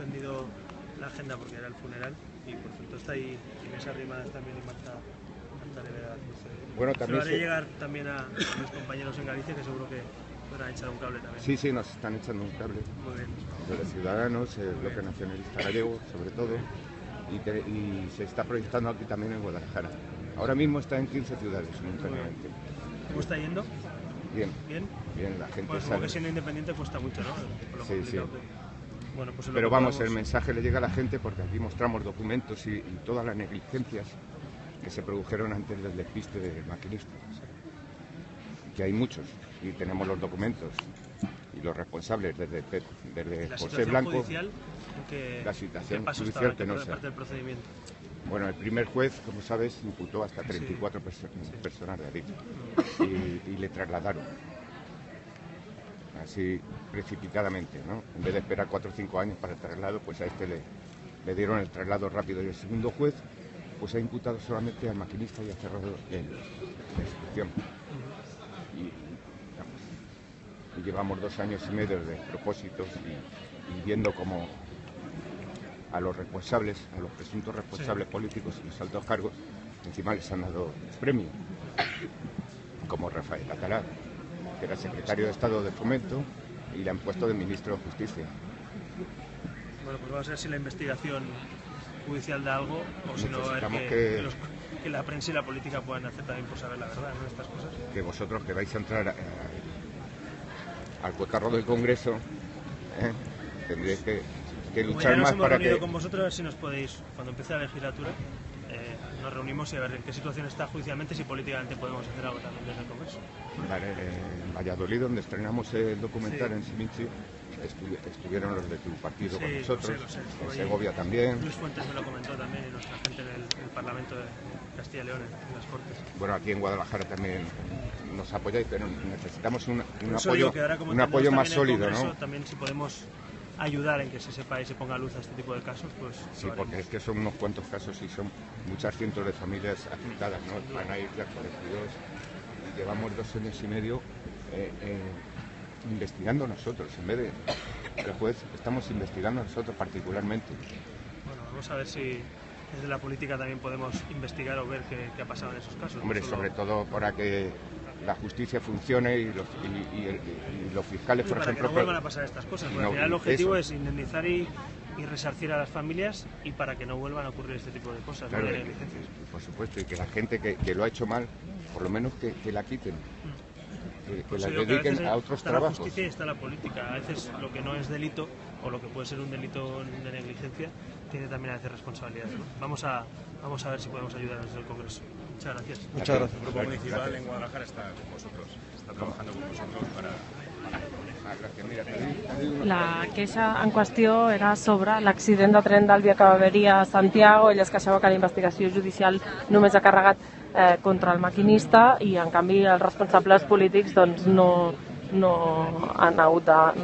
extendido la agenda porque era el funeral y por tanto está ahí Inés Arrimadas también y Marta Rivera. Bueno, también se lo haré llegar también a mis compañeros en Galicia, que seguro que podrán echar un cable también. Sí, nos están echando un cable. Muy bien. Los Ciudadanos, el Bloque Nacionalista Gallego, sobre todo, y se está proyectando aquí también en Guadalajara. Ahora mismo está en 15 ciudades simultáneamente. ¿Cómo está yendo? Bien. ¿Bien? Bien, la gente pues sabe. Como que siendo independiente cuesta mucho, ¿no? Por lo complicado que... Bueno, pues pero vamos, el mensaje le llega a la gente porque aquí mostramos documentos y todas las negligencias que se produjeron antes del despiste del maquinista. Que hay muchos y tenemos los documentos y los responsables desde José Blanco. Judicial, la situación judicial que no sé. Bueno, el primer juez, como sabes, imputó hasta 34 personas de delito y le trasladaron así precipitadamente, ¿no? En vez de esperar 4 o 5 años para el traslado, pues a este le dieron el traslado rápido. Y el segundo juez pues ha imputado solamente al maquinista y ha cerrado la instrucción. Y llevamos 2 años y medio de propósitos y viendo como a los responsables, a los presuntos responsables políticos y los altos cargos, encima les han dado premio, como Rafael Catalá, que era secretario de Estado de Fomento, y le han puesto de ministro de Justicia. Bueno, pues vamos a ver si la investigación judicial da algo o si no, a ver que la prensa y la política puedan hacer también por saber la verdad, ¿no? Estas cosas. Que vosotros que vais a entrar al cotarro del Congreso, tendréis que luchar más para que... con vosotros, a ver si nos podéis, cuando empiece la legislatura, nos reunimos y a ver en qué situación está judicialmente, si políticamente podemos hacer algo también desde el Congreso. Vale, en Valladolid, donde estrenamos el documental en Siminchi, estuvieron los de tu partido con nosotros, lo sé. En Segovia también. Luis Fuentes me lo comentó también y nuestra gente en el Parlamento de Castilla y León, en las Cortes. Bueno, aquí en Guadalajara también nos apoyáis, pero necesitamos un apoyo más sólido, Congreso, ¿no? También si podemos ayudar en que se sepa y se ponga luz a este tipo de casos, pues... Sí, porque es que son unos cuantos casos y son muchas cientos de familias afectadas, ¿no? Van a ir ya colectivos y llevamos 2 años y medio investigando nosotros, en vez de el juez, estamos investigando nosotros particularmente. Bueno, vamos a ver si desde la política también podemos investigar o ver qué ha pasado en esos casos. Hombre, sobre todo para que la justicia funcione y los fiscales, por ejemplo... Para que no vuelvan a pasar estas cosas, porque al final el objetivo es indemnizar y resarcir a las familias y para que no vuelvan a ocurrir este tipo de cosas, claro, de negligencias. Por supuesto, y que la gente que lo ha hecho mal, por lo menos que la quiten. Que la dediquen a otros trabajos. Está la justicia y está la política. A veces lo que no es delito o lo que puede ser un delito de negligencia tiene también a veces responsabilidad, ¿no? Vamos a ver si podemos ayudar desde el Congreso. Muchas gracias. Muchas gracias. El Grupo Municipal en Guadalajara está con vosotros, está trabajando con vosotros para... La queixa en qüestió era sobre l'accident de tren d'Àlvia que va haver-hi a Santiago. Ell es queixava que la investigació judicial només ha carregat contra el maquinista i en canvi els responsables polítics doncs, no han hagut de